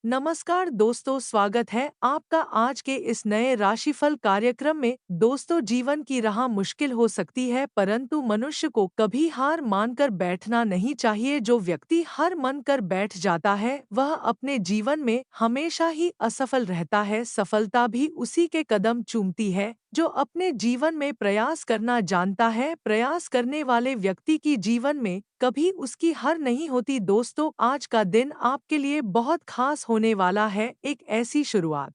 नमस्कार दोस्तों, स्वागत है आपका आज के इस नए राशिफल कार्यक्रम में। दोस्तों, जीवन की राह मुश्किल हो सकती है, परंतु मनुष्य को कभी हार मानकर बैठना नहीं चाहिए। जो व्यक्ति हार मानकर बैठ जाता है वह अपने जीवन में हमेशा ही असफल रहता है। सफलता भी उसी के कदम चूमती है जो अपने जीवन में प्रयास करना जानता है। प्रयास करने वाले व्यक्ति की जीवन में कभी उसकी हार नहीं होती। दोस्तों, आज का दिन आपके लिए बहुत खास होने वाला है। एक ऐसी शुरुआत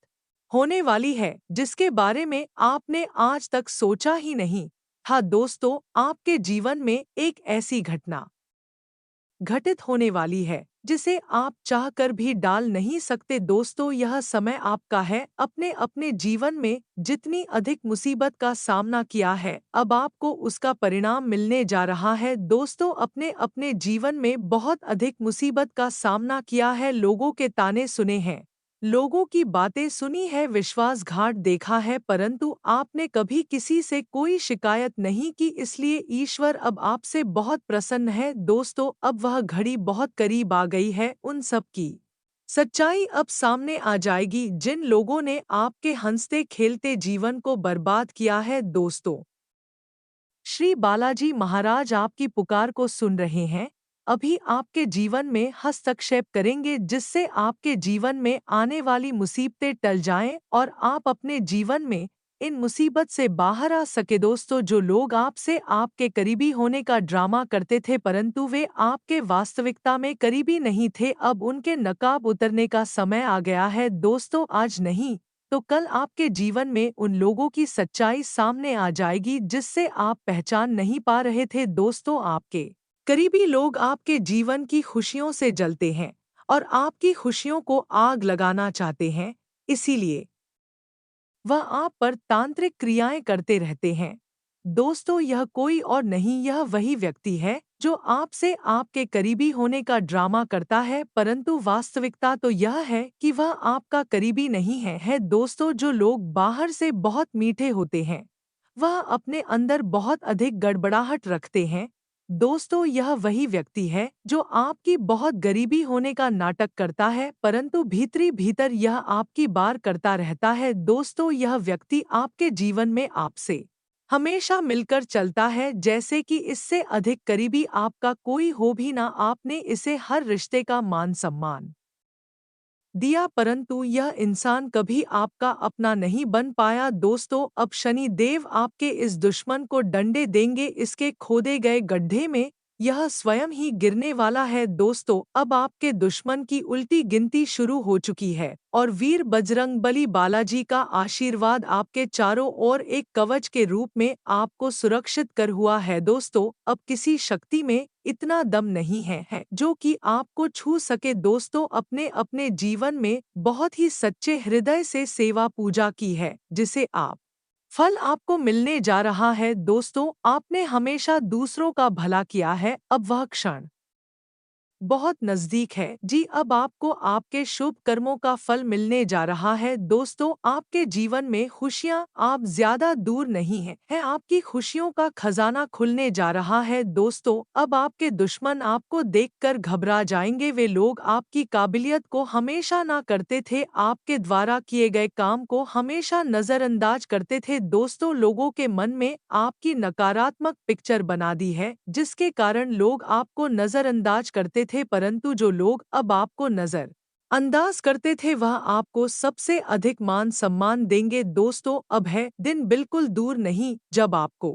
होने वाली है जिसके बारे में आपने आज तक सोचा ही नहीं। हाँ दोस्तों, आपके जीवन में एक ऐसी घटना घटित होने वाली है जिसे आप चाहकर भी डाल नहीं सकते। दोस्तों, यह समय आपका है। अपने अपने जीवन में जितनी अधिक मुसीबत का सामना किया है, अब आपको उसका परिणाम मिलने जा रहा है। दोस्तों, अपने अपने जीवन में बहुत अधिक मुसीबत का सामना किया है, लोगों के ताने सुने हैं, लोगों की बातें सुनी है, विश्वासघात देखा है, परंतु आपने कभी किसी से कोई शिकायत नहीं की। इसलिए ईश्वर अब आपसे बहुत प्रसन्न है। दोस्तों, अब वह घड़ी बहुत करीब आ गई है। उन सब की सच्चाई अब सामने आ जाएगी जिन लोगों ने आपके हंसते खेलते जीवन को बर्बाद किया है। दोस्तों, श्री बालाजी महाराज आपकी पुकार को सुन रहे हैं। अभी आपके जीवन में हस्तक्षेप करेंगे जिससे आपके जीवन में आने वाली मुसीबतें टल जाएं और आप अपने जीवन में इन मुसीबत से बाहर आ सके। दोस्तों, जो लोग आपसे आपके करीबी होने का ड्रामा करते थे परंतु वे आपके वास्तविकता में करीबी नहीं थे, अब उनके नकाब उतरने का समय आ गया है। दोस्तों, आज नहीं तो कल आपके जीवन में उन लोगों की सच्चाई सामने आ जाएगी जिससे आप पहचान नहीं पा रहे थे। दोस्तों, आपके करीबी लोग आपके जीवन की खुशियों से जलते हैं और आपकी खुशियों को आग लगाना चाहते हैं, इसीलिए वह आप पर तांत्रिक क्रियाएं करते रहते हैं। दोस्तों, यह कोई और नहीं, यह वही व्यक्ति है जो आपसे आपके करीबी होने का ड्रामा करता है, परंतु वास्तविकता तो यह है कि वह आपका करीबी नहीं है। दोस्तों, जो लोग बाहर से बहुत मीठे होते हैं वह अपने अंदर बहुत अधिक गड़बड़ाहट रखते हैं। दोस्तों, यह वही व्यक्ति है जो आपकी बहुत गरीबी होने का नाटक करता है, परंतु भीतरी भीतर यह आपकी बार करता रहता है। दोस्तों, यह व्यक्ति आपके जीवन में आपसे हमेशा मिलकर चलता है, जैसे कि इससे अधिक करीबी आपका कोई हो भी ना। आपने इसे हर रिश्ते का मान सम्मान दिया, परंतु यह इंसान कभी आपका अपना नहीं बन पाया। दोस्तों, अब शनि देव आपके इस दुश्मन को डंडे देंगे, इसके खोदे गए गड्ढे में यह स्वयं ही गिरने वाला है। दोस्तों, अब आपके दुश्मन की उल्टी गिनती शुरू हो चुकी है और वीर बजरंगबली बालाजी का आशीर्वाद आपके चारों ओर एक कवच के रूप में आपको सुरक्षित कर हुआ है। दोस्तों, अब किसी शक्ति में इतना दम नहीं है जो कि आपको छू सके। दोस्तों, अपने अपने जीवन में बहुत ही सच्चे हृदय से सेवा पूजा की है जिसे आप फल आपको मिलने जा रहा है। दोस्तों, आपने हमेशा दूसरों का भला किया है, अब वह क्षण बहुत नजदीक है। जी, अब आपको आपके शुभ कर्मों का फल मिलने जा रहा है। दोस्तों, आपके जीवन में खुशियां आप ज्यादा दूर नहीं है आपकी खुशियों का खजाना खुलने जा रहा है। दोस्तों, अब आपके दुश्मन आपको देखकर घबरा जाएंगे। वे लोग आपकी काबिलियत को हमेशा ना करते थे, आपके द्वारा किए गए काम को हमेशा नजरअंदाज करते थे। दोस्तों, लोगों के मन में आपकी नकारात्मक पिक्चर बना दी है जिसके कारण लोग आपको नजरअंदाज करते थे, परंतु जो लोग अब आपको नजर अंदाज करते थे वह आपको सबसे अधिक मान सम्मान देंगे। दोस्तों, अब है दिन बिल्कुल दूर नहीं जब आपको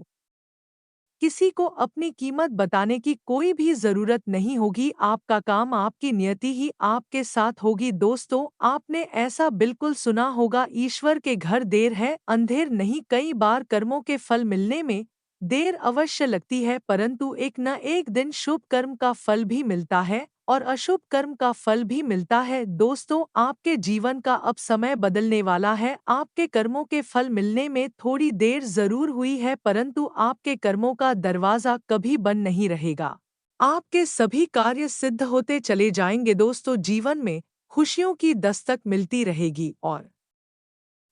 किसी को अपनी कीमत बताने की कोई भी जरूरत नहीं होगी। आपका काम, आपकी नियति ही आपके साथ होगी। दोस्तों, आपने ऐसा बिल्कुल सुना होगा, ईश्वर के घर देर है अंधेर नहीं। कई बार कर्मों के फल मिलने में देर अवश्य लगती है, परंतु एक न एक दिन शुभ कर्म का फल भी मिलता है और अशुभ कर्म का फल भी मिलता है। दोस्तों, आपके जीवन का अब समय बदलने वाला है। आपके कर्मों के फल मिलने में थोड़ी देर जरूर हुई है, परंतु आपके कर्मों का दरवाजा कभी बंद नहीं रहेगा। आपके सभी कार्य सिद्ध होते चले जाएंगे। दोस्तों, जीवन में खुशियों की दस्तक मिलती रहेगी और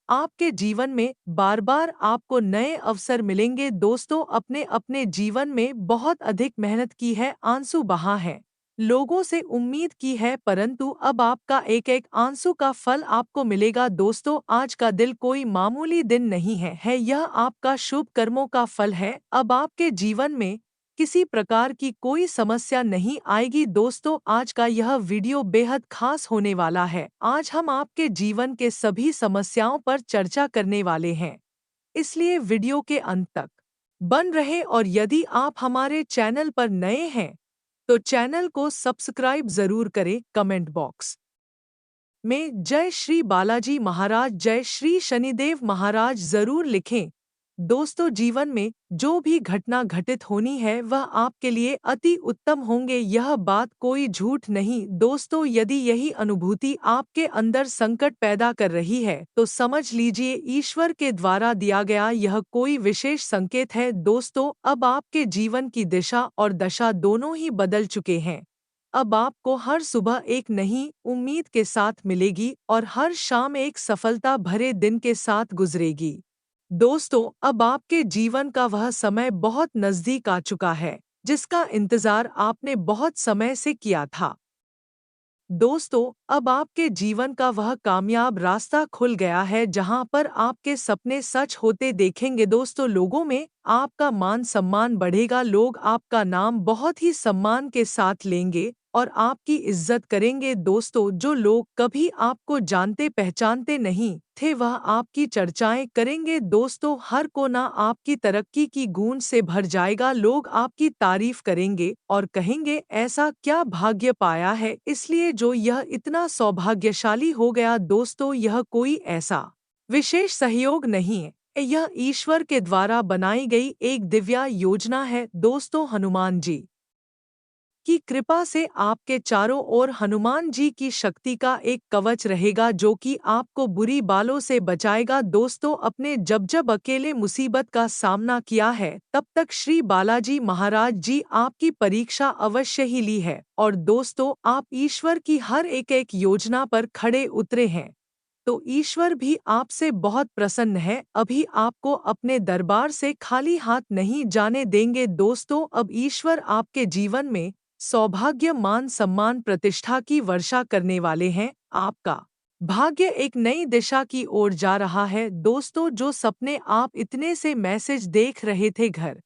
आपके जीवन में बार बार आपको नए अवसर मिलेंगे। दोस्तों, अपने अपने जीवन में बहुत अधिक मेहनत की है, आंसू बहा है, लोगों से उम्मीद की है, परंतु अब आपका एक एक आंसू का फल आपको मिलेगा। दोस्तों, आज का दिल कोई मामूली दिन नहीं है, यह आपका शुभ कर्मों का फल है। अब आपके जीवन में किसी प्रकार की कोई समस्या नहीं आएगी। दोस्तों, आज का यह वीडियो बेहद खास होने वाला है। आज हम आपके जीवन के सभी समस्याओं पर चर्चा करने वाले हैं, इसलिए वीडियो के अंत तक बन रहे। और यदि आप हमारे चैनल पर नए हैं तो चैनल को सब्सक्राइब जरूर करें। कमेंट बॉक्स में जय श्री बालाजी महाराज, जय श्री शनिदेव महाराज जरूर लिखें। दोस्तों, जीवन में जो भी घटना घटित होनी है वह आपके लिए अति उत्तम होंगे, यह बात कोई झूठ नहीं। दोस्तों, यदि यही अनुभूति आपके अंदर संकट पैदा कर रही है तो समझ लीजिए ईश्वर के द्वारा दिया गया यह कोई विशेष संकेत है। दोस्तों, अब आपके जीवन की दिशा और दशा दोनों ही बदल चुके हैं। अब आपको हर सुबह एक नई उम्मीद के साथ मिलेगी और हर शाम एक सफलता भरे दिन के साथ गुजरेगी। दोस्तों, अब आपके जीवन का वह समय बहुत नजदीक आ चुका है जिसका इंतजार आपने बहुत समय से किया था। दोस्तों, अब आपके जीवन का वह कामयाब रास्ता खुल गया है जहां पर आपके सपने सच होते देखेंगे। दोस्तों, लोगों में आपका मान सम्मान बढ़ेगा, लोग आपका नाम बहुत ही सम्मान के साथ लेंगे और आपकी इज्जत करेंगे। दोस्तों, जो लोग कभी आपको जानते पहचानते नहीं थे वह आपकी चर्चाएं करेंगे। दोस्तों, हर कोना आपकी तरक्की की गूंज से भर जाएगा, लोग आपकी तारीफ करेंगे और कहेंगे ऐसा क्या भाग्य पाया है, इसलिए जो यह इतना सौभाग्यशाली हो गया। दोस्तों, यह कोई ऐसा विशेष सहयोग नहीं है, यह ईश्वर के द्वारा बनाई गई एक दिव्य योजना है। दोस्तों, हनुमान जी की कृपा से आपके चारों ओर हनुमान जी की शक्ति का एक कवच रहेगा जो कि आपको बुरी बालों से बचाएगा। दोस्तों, अपने जब जब अकेले मुसीबत का सामना किया है तब तक श्री बालाजी महाराज जी आपकी परीक्षा अवश्य ही ली है और दोस्तों, आप ईश्वर की हर एक एक योजना पर खड़े उतरे हैं तो ईश्वर भी आपसे बहुत प्रसन्न है। अभी आपको अपने दरबार से खाली हाथ नहीं जाने देंगे। दोस्तों, अब ईश्वर आपके जीवन में सौभाग्य, मान सम्मान, प्रतिष्ठा की वर्षा करने वाले हैं। आपका भाग्य एक नई दिशा की ओर जा रहा है। दोस्तों, जो सपने आप इतने से मैसेज देख रहे थे, घर,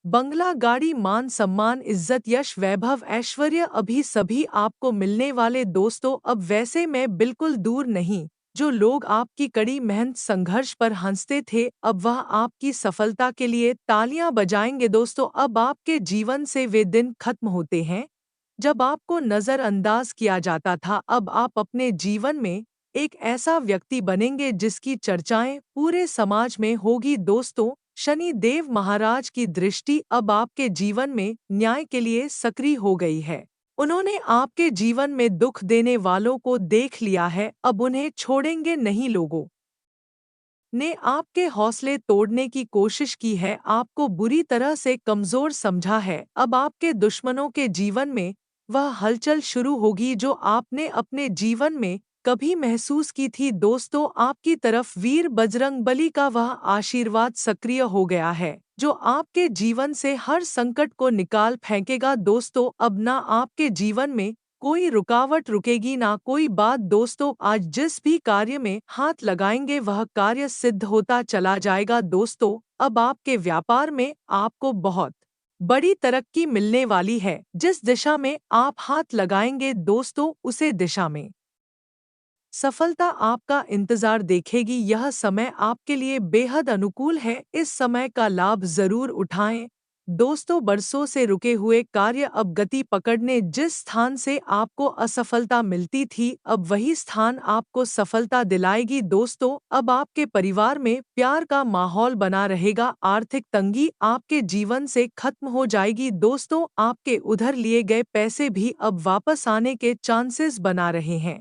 बंगला, गाड़ी, मान सम्मान, इज्जत, यश, वैभव, ऐश्वर्य, अभी सभी आपको मिलने वाले। दोस्तों, अब वैसे में बिल्कुल दूर नहीं, जो लोग आपकी कड़ी मेहनत संघर्ष पर हंसते थे अब वह आपकी सफलता के लिए तालियां बजाएंगे। दोस्तों, अब आपके जीवन से वे दिन खत्म होते हैं जब आपको नजरअंदाज किया जाता था। अब आप अपने जीवन में एक ऐसा व्यक्ति बनेंगे जिसकी चर्चाएं पूरे समाज में होगी। दोस्तों, शनि देव महाराज की दृष्टि अब आपके जीवन में न्याय के लिए सक्रिय हो गई है। उन्होंने आपके जीवन में दुख देने वालों को देख लिया है, अब उन्हें छोड़ेंगे नहीं। लोगों ने आपके हौसले तोड़ने की कोशिश की है, आपको बुरी तरह से कमजोर समझा है। अब आपके दुश्मनों के जीवन में वह हलचल शुरू होगी जो आपने अपने जीवन में कभी महसूस की थी। दोस्तों, आपकी तरफ वीर बजरंगबली का वह आशीर्वाद सक्रिय हो गया है जो आपके जीवन से हर संकट को निकाल फेंकेगा। दोस्तों, अब ना आपके जीवन में कोई रुकावट रुकेगी ना कोई बात। दोस्तों, आज जिस भी कार्य में हाथ लगाएंगे वह कार्य सिद्ध होता चला जाएगा। दोस्तों, अब आपके व्यापार में आपको बहुत बड़ी तरक्की मिलने वाली है, जिस दिशा में आप हाथ लगाएंगे दोस्तों उसे दिशा में सफलता आपका इंतजार देखेगी। यह समय आपके लिए बेहद अनुकूल है, इस समय का लाभ जरूर उठाएं। दोस्तों, बरसों से रुके हुए कार्य अब गति पकड़ने, जिस स्थान से आपको असफलता मिलती थी अब वही स्थान आपको सफलता दिलाएगी। दोस्तों, अब आपके परिवार में प्यार का माहौल बना रहेगा, आर्थिक तंगी आपके जीवन से खत्म हो जाएगी। दोस्तों, आपके उधर लिए गए पैसे भी अब वापस आने के चांसेस बना रहे हैं,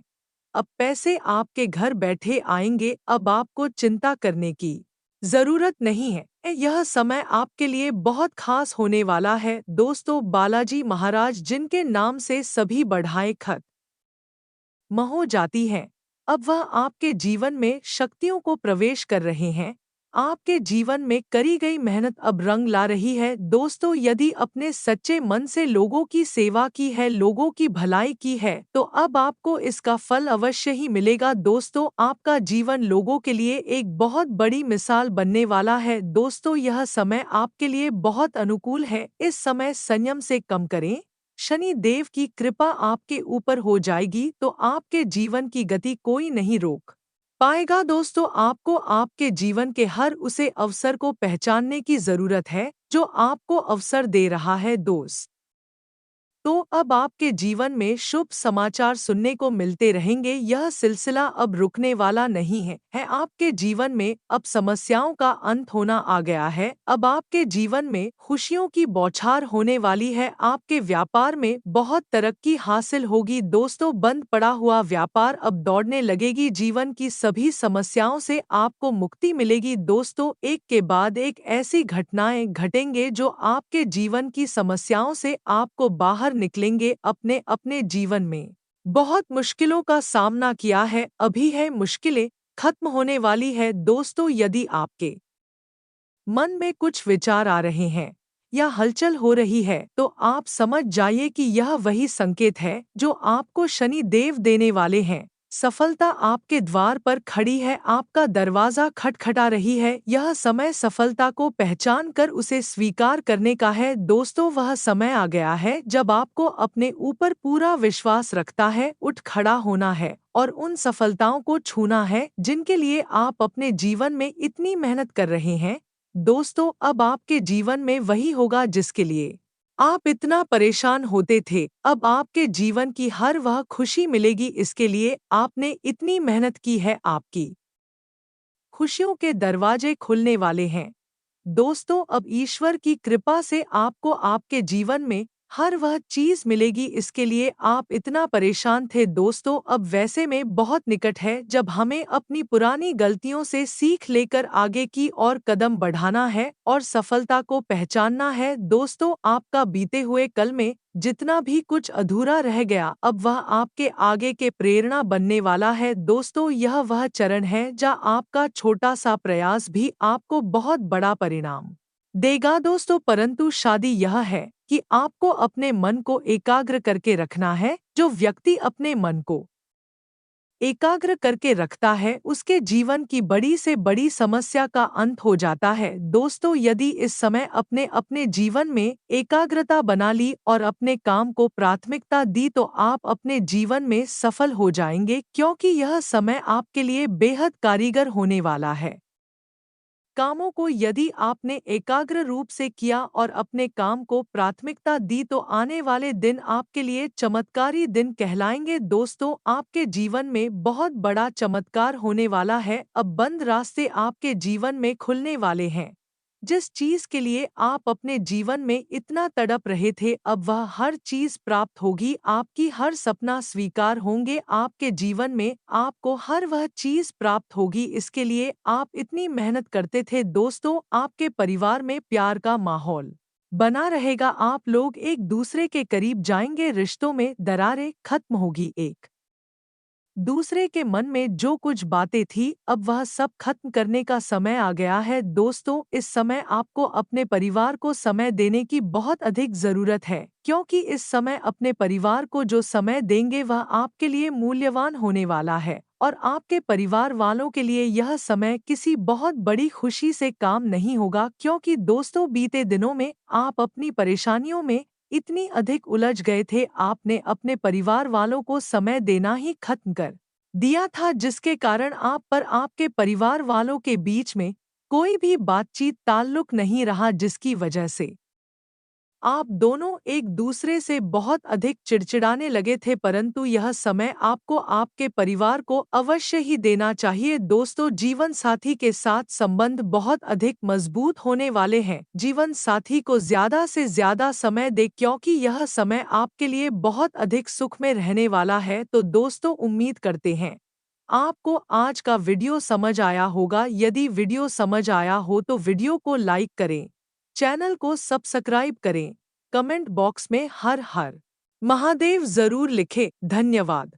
अब पैसे आपके घर बैठे आएंगे, अब आपको चिंता करने की जरूरत नहीं है। यह समय आपके लिए बहुत खास होने वाला है। दोस्तों, बालाजी महाराज जिनके नाम से सभी बढ़ाएं खत्म हो जाती हैं, अब वह आपके जीवन में शक्तियों को प्रवेश कर रहे हैं। आपके जीवन में करी गई मेहनत अब रंग ला रही है। दोस्तों, यदि अपने सच्चे मन से लोगों की सेवा की है, लोगों की भलाई की है, तो अब आपको इसका फल अवश्य ही मिलेगा। दोस्तों, आपका जीवन लोगों के लिए एक बहुत बड़ी मिसाल बनने वाला है। दोस्तों, यह समय आपके लिए बहुत अनुकूल है। इस समय संयम से कम करें। शनि देव की कृपा आपके ऊपर हो जाएगी तो आपके जीवन की गति कोई नहीं रोक पाएगा। दोस्तों, आपको आपके जीवन के हर उसे अवसर को पहचानने की जरूरत है जो आपको अवसर दे रहा है। दोस्त, तो अब आपके जीवन में शुभ समाचार सुनने को मिलते रहेंगे। यह सिलसिला अब रुकने वाला नहीं है आपके जीवन में अब समस्याओं का अंत होना आ गया है। अब आपके जीवन में खुशियों की बौछार होने वाली है। आपके व्यापार में बहुत तरक्की हासिल होगी। दोस्तों, बंद पड़ा हुआ व्यापार अब दौड़ने लगेगी। जीवन की सभी समस्याओं से आपको मुक्ति मिलेगी। दोस्तों, एक के बाद एक ऐसी घटनाएं घटेंगे जो आपके जीवन की समस्याओं से आपको बाहर निकलेंगे। अपने अपने जीवन में बहुत मुश्किलों का सामना किया है, अभी है मुश्किलें खत्म होने वाली है। दोस्तों, यदि आपके मन में कुछ विचार आ रहे हैं या हलचल हो रही है तो आप समझ जाइए कि यह वही संकेत है जो आपको शनि देव देने वाले हैं। सफलता आपके द्वार पर खड़ी है, आपका दरवाजा खटखटा रही है। यह समय सफलता को पहचान कर उसे स्वीकार करने का है। दोस्तों, वह समय आ गया है जब आपको अपने ऊपर पूरा विश्वास रखता है, उठ खड़ा होना है और उन सफलताओं को छूना है जिनके लिए आप अपने जीवन में इतनी मेहनत कर रहे हैं। दोस्तों, अब आपके जीवन में वही होगा जिसके लिए आप इतना परेशान होते थे। अब आपके जीवन की हर वह खुशी मिलेगी, इसके लिए आपने इतनी मेहनत की है। आपकी खुशियों के दरवाजे खुलने वाले हैं। दोस्तों, अब ईश्वर की कृपा से आपको आपके जीवन में हर वह चीज मिलेगी, इसके लिए आप इतना परेशान थे। दोस्तों, अब वैसे में बहुत निकट है जब हमें अपनी पुरानी गलतियों से सीख लेकर आगे की ओर कदम बढ़ाना है और सफलता को पहचानना है। दोस्तों, आपका बीते हुए कल में जितना भी कुछ अधूरा रह गया, अब वह आपके आगे के प्रेरणा बनने वाला है। दोस्तों, यह वह चरण है जहाँ आपका छोटा सा प्रयास भी आपको बहुत बड़ा परिणाम देगा। दोस्तों, परंतु शादी यह है कि आपको अपने मन को एकाग्र करके रखना है। जो व्यक्ति अपने मन को एकाग्र करके रखता है उसके जीवन की बड़ी से बड़ी समस्या का अंत हो जाता है। दोस्तों, यदि इस समय अपने अपने जीवन में एकाग्रता बना ली और अपने काम को प्राथमिकता दी तो आप अपने जीवन में सफल हो जाएंगे, क्योंकि यह समय आपके लिए बेहद कारीगर होने वाला है। कामों को यदि आपने एकाग्र रूप से किया और अपने काम को प्राथमिकता दी तो आने वाले दिन आपके लिए चमत्कारी दिन कहलाएंगे। दोस्तों, आपके जीवन में बहुत बड़ा चमत्कार होने वाला है। अब बंद रास्ते आपके जीवन में खुलने वाले हैं। जिस चीज के लिए आप अपने जीवन में इतना तड़प रहे थे, अब वह हर चीज प्राप्त होगी। आपकी हर सपना स्वीकार होंगे। आपके जीवन में आपको हर वह चीज प्राप्त होगी, इसके लिए आप इतनी मेहनत करते थे। दोस्तों, आपके परिवार में प्यार का माहौल बना रहेगा। आप लोग एक दूसरे के करीब जाएंगे, रिश्तों में दरारें खत्म होगी। एक दूसरे के मन में जो कुछ बातें थी, अब वह सब खत्म करने का समय आ गया है। दोस्तों, इस समय आपको अपने परिवार को समय देने की बहुत अधिक जरूरत है, क्योंकि इस समय अपने परिवार को जो समय देंगे वह आपके लिए मूल्यवान होने वाला है और आपके परिवार वालों के लिए यह समय किसी बहुत बड़ी खुशी से काम नहीं होगा। क्योंकि दोस्तों, बीते दिनों में आप अपनी परेशानियों में इतनी अधिक उलझ गए थे, आपने अपने परिवार वालों को समय देना ही खत्म कर दिया था, जिसके कारण आप पर आपके परिवार वालों के बीच में कोई भी बातचीत ताल्लुक नहीं रहा, जिसकी वजह से आप दोनों एक दूसरे से बहुत अधिक चिड़चिड़ाने लगे थे। परंतु यह समय आपको आपके परिवार को अवश्य ही देना चाहिए। दोस्तों, जीवन साथी के साथ संबंध बहुत अधिक मजबूत होने वाले हैं। जीवन साथी को ज्यादा से ज्यादा समय दे, क्योंकि यह समय आपके लिए बहुत अधिक सुख में रहने वाला है। तो दोस्तों, उम्मीद करते हैं आपको आज का वीडियो समझ आया होगा। यदि वीडियो समझ आया हो तो वीडियो को लाइक करें, चैनल को सब्सक्राइब करें, कमेंट बॉक्स में हर हर महादेव जरूर लिखें। धन्यवाद।